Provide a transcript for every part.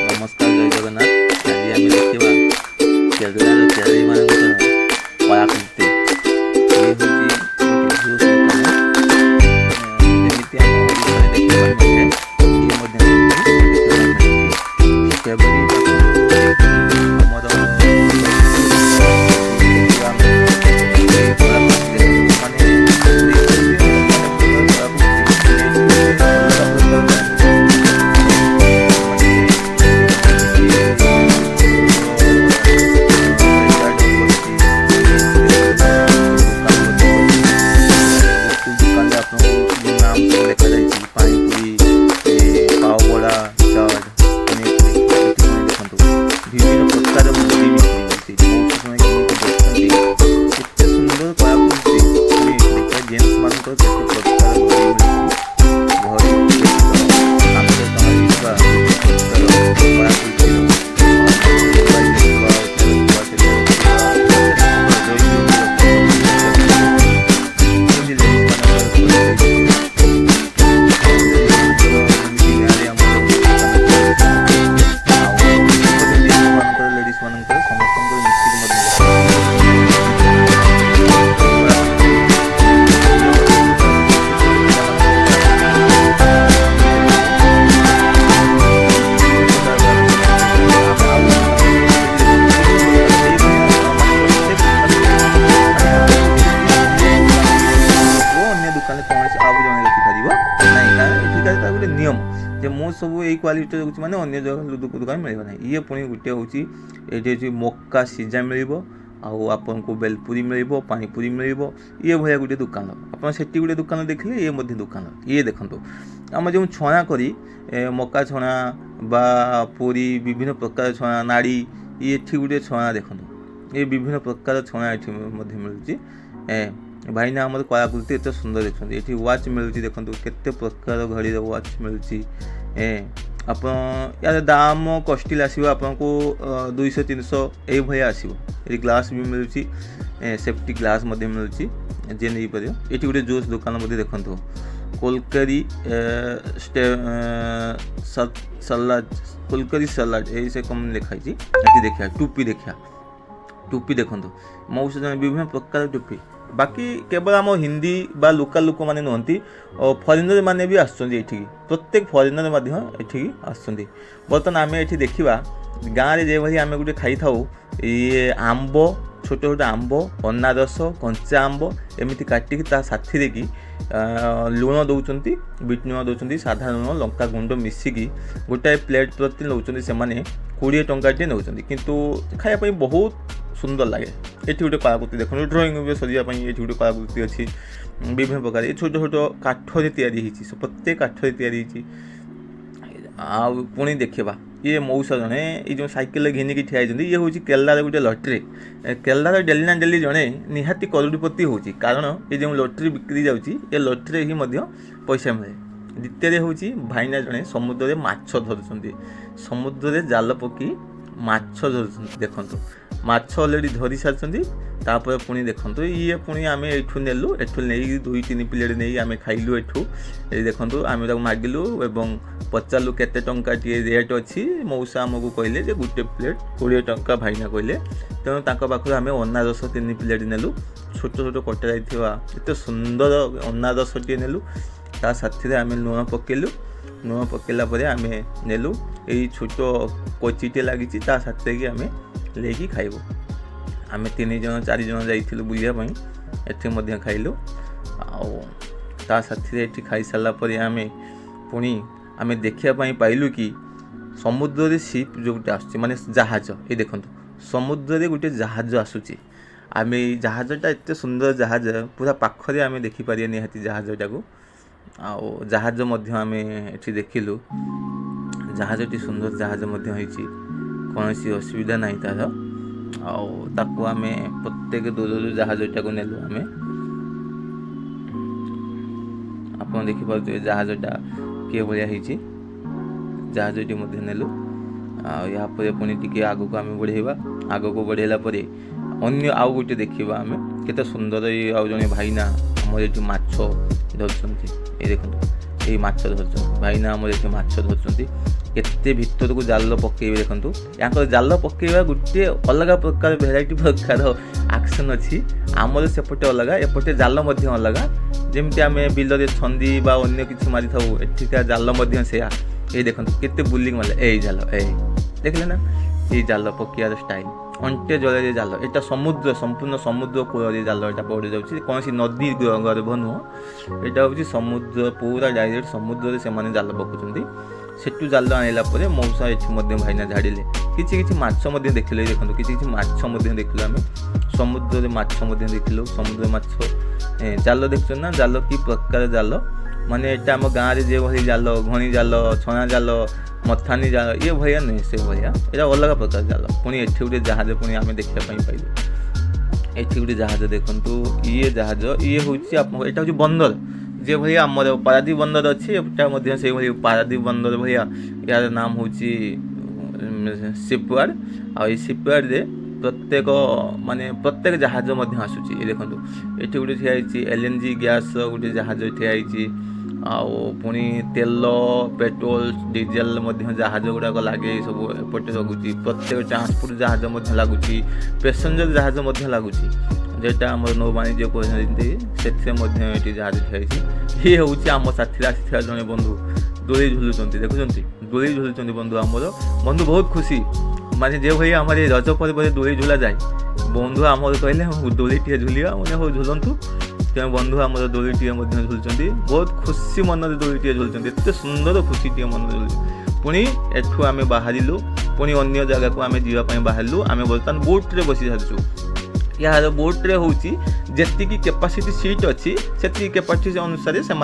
नमस्कार जय जगन्नाथ। आज आम देखा केरलार केराड़ी मान कलाकृति ये हूँ गोटे जमीती आम देखा गोटे नियम जे मो सब यही क्वालिटी रखुच्छी मैंने अन्य जगह दुकान मिल ना। ये पुणी गोटे हूँ ये मक्का सीजा मिल आपन को बेलपुरी मिल पानीपुरी मिल ये भाया गोटे दुकान आप गोटे दुकान देखिए ये दुकान ये देखो आम जो छणा करी मक्का छणा बा पूरी विभिन्न प्रकार छणा नाड़ी ये गोटे छणा देखो ये विभिन्न प्रकार छणा ये मिलूँ भाईना आम कलाकृति एत सुंदर देखते ये वाच मिलूँ देखो केते प्रकार घड़ी वाच मिलूँ आप यार दाम कस्टिल आसो आपको 200-300 ये भाया आसो। ये ग्लास भी मिलूँ सेफ्टी ग्लास मिलूँ जे नहीं पार। ये गोटे जूस दुकान देखो कोलकरी कोलकरी सलाड ये से कम लिखाई देखा टोपी देखा टोपी देखो मौसा जन विभिन्न प्रकार टोपी बाकी केवल आम हिंदी बा लोकल लोक मैंने नुहति फरेनर मैंने भी आसुँच प्रत्येक फरेनर आसुँच। बर्तमान आम ये देखा गाँव में जो भाई आम गोटे खाई था ये आंब छोट छोट आंब अनारस कंचा आंब एमती काटिकी ता साथी कि लुण दौरान बीट लुण दौरान साधा लुण लंका गुंड मिसिकी गोटाए प्लेट प्रति नौ से 20 टंका नौ किंतु खायापी बहुत सुंदर लगे। ये गोटे कलाकृति देखो ड्रॉइंग सजापी ये गोटे कलाकृति अच्छी विभिन्न प्रकार ये छोट छोट काठरे तैयारी प्रत्येक काठरे तैयारी पुणी देखा ये मौसा जड़े ये जो साइकेल घिनिकी ठिया ये हूँ केरलार गोटे लटरी केरलार डेली ना डेली जड़े निहाती करोड़पति हो कारण ये जो लटरी बिक्री जाऊँगी ये लटरी ही पैसा मिले। द्वितीय हूँ भाईना जड़े समुद्र में माछ धरुंच समुद्र में जाल पकी माछ देखु माछ अलरेडी धरी सारी पुणी देखो ये पुणी आम एठू नेलु एठू नहीं 2-3 प्लेट नहीं आम खाइलु एठू ये देखो आम मागिलु एवं पचारू केते टंका टी रेट अच्छी मौसा आमको कहले जे गोटे प्लेट 20 टंका भाईना कहले तेणु पाखु आम अनारस 3 प्लेट नेलु छोट छोट कटा जाते सुंदर अनारस टे नेलु ता साथी आम लुण पकेलु लुण पकेला आम नेलु यही छोट कोचीटे लगी साथी आम लेकी खाइबू आम 3 जन 4 जन जाइलु बुलापाई एठी खाइलु आ साथी एठी खाई सारा पर आम पुणी आम देखापी पाइलु कि समुद्र रे शिप जो गोटे आस माने जहाज ये देखो समुद्र रे गोटे जहाज आसूची आम जहाजटा एत सुंदर जहाज पूरा पाखरे आम देखिपर निहाती जहाजटा को जहाज आम एठी देखिलु जहाजटी सुंदर जहाज कौन सी असुविधा नहीं तार आउ आम प्रत्येक दूर जहाजटा को नेलु आम आप देखिपे जहाजटा किए भाया जहाजटी नेलु यापर पुणी टी आग को आम बढ़ेवा आग को बढ़ेला अन्य आउ गोटे देखा आम केते सुंदर आउ जड़े भाईना आम ये माछ धरुंच ये देखो ये माछ धरुंच भाईना आम ये माछ धरुंच केते भितर को जाल पकेबे देखंतु याकर जाल पकेबा गुटे अलग प्रकार भेराइटी प्रकार एक्शन अच्छी आमर सेपटे अलग एपटे जाल मध्य अलग जमती आम बिल छंदी बा अन्य किसी मारी था एठिका जाल मध्य से ये देखंतु केते बुलिंग मारे ए जाल ए देखले ना ये जाल पकियार स्टाइल अंटे जल जाल यहाँ समुद्र संपूर्ण समुद्र कूल जाल यहाँ पड़ जाऊँगी कौन सी नदी गर्भ नुह यहाँ हूँ समुद्र पूरा डायरेक्ट समुद्र से जाल पकाउं सेठू जाल आनला मौसा ये भाईना झाड़े किसी माछ देखिले देखो किसी माछ देखिलु आम समुद्र माछ देखिलु समुद्र माछ जाल देख ना जाल कि प्रकार जाल माने एटा आम गाँव में जो भाई जाल घणी जाल छणा जाल मथानी जाल ये भैया नुहे से भैया यहाँ अलग प्रकार जाल पुणी एठी गोटे जहाज पुणी आम देखापी पाइलु एठी गोटे जहाज देखु ये जहाज ये हूँ यहाँ हूँ बंदर जे भैया आमर पारादीप बंदर अच्छी एटा से भाई पारादीप बंदर भैया यार नाम हूँ शिपयार्ड आ शिपयार्ड रे प्रत्येक माने प्रत्येक जहाज आसूँ ये देखो ये गोटे ठिया एलएनजी गैस गोटे जहाज ठिया पुणी तेल पेट्रोल डीजेल जहाज गुड़ाक लगे सब एपटे लगुच प्रत्येक ट्रांसपोर्ट जहाज लगुच पैसेंजर जहाज लगुच जेटा आम नौ वाणिज्य कहते से जहाज ठिया ये हूँ आम साथी आसी जड़े बंधु दोली झुलुंट देखुं दोली झुलुंट बंधु आमर बंधु बहुत खुशी माने जे भाई आम रज पर्व दोली झुला जाए बंधु आमर कहले दोली टे झुलिया मैंने झुलतु क्या बंधु आम दोली टे झुलुंट बहुत खुशी मन दोली टे झुलुंट एत सुंदर खुशी टे मन झुलुं पुणी एठू आम बाहरिलु पुणी अन्य जगह को आम जावाई बाहरिलु आम बर्तमान बोट्रे बसी सारिचु यार बोट्रे हूँ जी कैपासीटी सीट अच्छी से कैपासीटी अनुसार से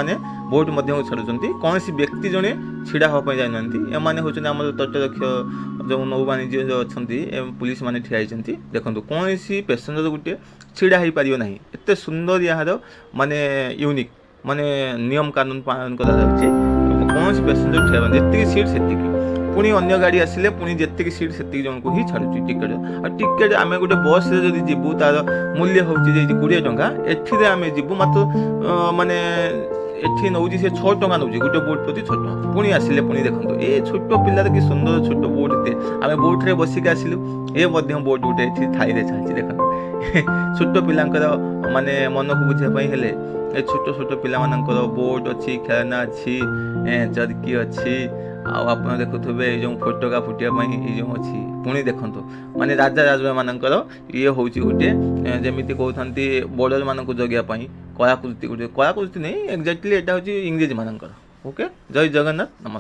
बोट छाड़ुंट कौन सी व्यक्ति जड़े छिड़ा हाँपाई जाना एम हूँ आम तटरक्ष जो नौ वाणिज्य जो अच्छा पुलिस मैंने ठिया देखो कौन सी पैसेंजर गोटे छिड़ा हो पार ना एत सुंदर यार माने यूनिक माने नियम कानून पालन करा कौन सी पैसेंजर ठिया जी सीट से पुणी अन्य गाड़ी आसिले पुणी जी सीट से जन को ही छाड़ुची टिकेट आ टिकेट आम गोटे बस रे जदि जीवु तार मूल्य हूँ 20 टंका एठी आम जीवु मात्र माने एठी नौ से 6 टंका नौ गोटे बोट प्रति 6 टंका पुणी आसिले पुणी देखो ये छोट पिलार कि सुंदर छोट बोट थे आम बोट रे बसिक आसिलु ये बोट गोटे थाई चलती देखो छोट पिलांकर माने मन को बुझापी हेले छोट छोट पिला बोट अच्छी खेलना अच्छी चरकी अच्छी आप देखुवे जो फोटोका फुटियापाई जो अच्छी पुणी देखो माने राजा राजा मानकर ये हूँ गोटे जमी कहते बॉर्डर मान जगियापाई कलाकृति गोटे कलाकृति नहीं एक्जाक्टली यहाँ हूँ इंग्रेज मानकर ओके जय जगन्नाथ नमस्कार।